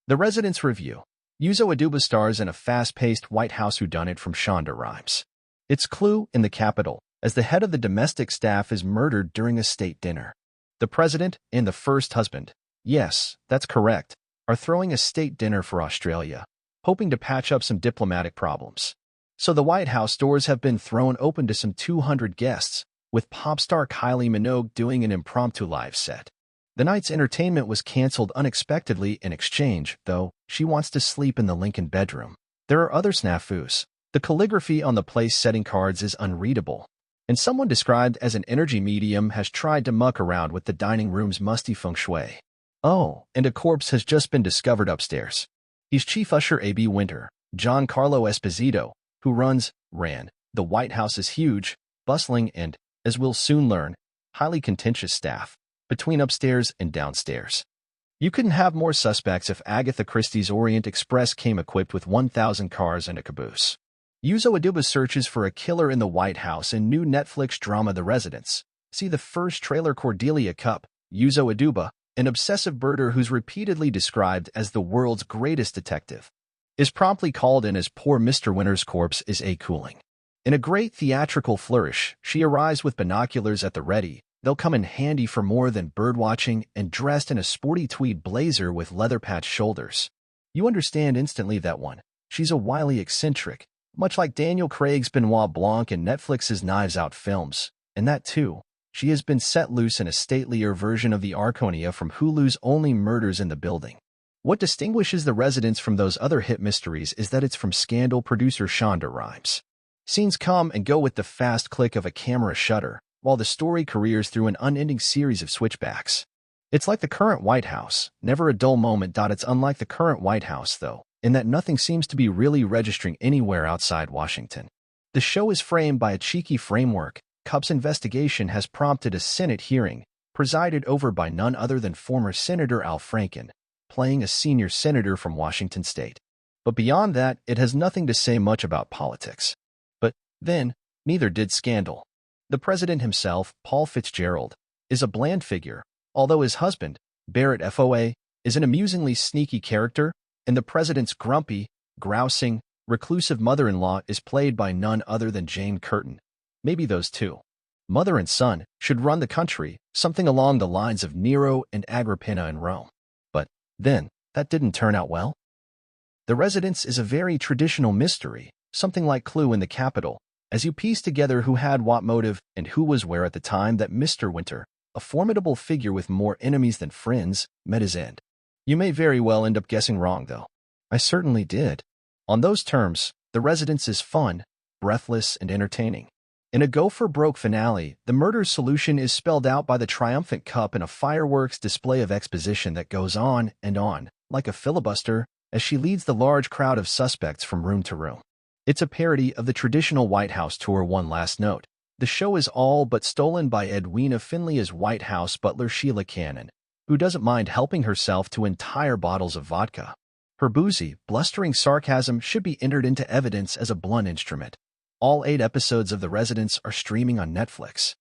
The Residence Review. Uzo Aduba stars in a fast-paced White House whodunit from Shonda Rhimes. It's Clue in the Capitol, as the head of the domestic staff is murdered during a state dinner. The president and the first husband, yes, that's correct, are throwing a state dinner for Australia, hoping to patch up some diplomatic problems. So the White House doors have been thrown open to some 200 guests, with pop star Kylie Minogue doing an impromptu live set. The night's entertainment was canceled unexpectedly in exchange, though, she wants to sleep in the Lincoln bedroom. There are other snafus. The calligraphy on the place-setting cards is unreadable, and someone described as an energy medium has tried to muck around with the dining room's musty feng shui. Oh, and a corpse has just been discovered upstairs. He's Chief Usher A.B. Winter, Giancarlo Esposito, who ran. The White House's huge, bustling and, as we'll soon learn, highly contentious staff, between upstairs and downstairs. You couldn't have more suspects if Agatha Christie's Orient Express came equipped with 1,000 cars and a caboose. Uzo Aduba searches for a killer in the White House in new Netflix drama The Residence. See the first trailer. Cordelia Cupp, Uzo Aduba, an obsessive birder who's repeatedly described as the world's greatest detective, is promptly called in as poor Mr. Winter's corpse is cooling. In a great theatrical flourish, she arrives with binoculars at the ready. They'll come in handy for more than birdwatching, and dressed in a sporty tweed blazer with leather-patched shoulders. You understand instantly that one. She's a wily eccentric, much like Daniel Craig's Benoit Blanc in Netflix's Knives Out films. And that too, she has been set loose in a statelier version of the Arconia from Hulu's Only Murders in the Building. What distinguishes The Residence from those other hit mysteries is that it's from Scandal producer Shonda Rhimes. Scenes come and go with the fast click of a camera shutter, while the story careers through an unending series of switchbacks. It's like the current White House, never a dull moment. It's unlike the current White House, though, in that nothing seems to be really registering anywhere outside Washington. The show is framed by a cheeky framework. Cupp's investigation has prompted a Senate hearing, presided over by none other than former Senator Al Franken, playing a senior senator from Washington state. But beyond that, it has nothing to say much about politics. But then, neither did Scandal. The president himself, Paul Fitzgerald, is a bland figure, although his husband, Barrett FOA, is an amusingly sneaky character, and the president's grumpy, grousing, reclusive mother-in-law is played by none other than Jane Curtin. Maybe those two, mother and son, should run the country, something along the lines of Nero and Agrippina in Rome. But then, that didn't turn out well. The Residence is a very traditional mystery, something like Clue in the Capitol, as you piece together who had what motive and who was where at the time that Mr. Winter, a formidable figure with more enemies than friends, met his end. You may very well end up guessing wrong, though. I certainly did. On those terms, The Residence is fun, breathless, and entertaining. In a go-for-broke finale, the murder's solution is spelled out by the triumphant Cupp in a fireworks display of exposition that goes on, like a filibuster, as she leads the large crowd of suspects from room to room. It's a parody of the traditional White House tour. One last note. The show is all but stolen by Edwina Finley as White House butler Sheila Cannon, who doesn't mind helping herself to entire bottles of vodka. Her boozy, blustering sarcasm should be entered into evidence as a blunt instrument. All 8 episodes of The Residence are streaming on Netflix.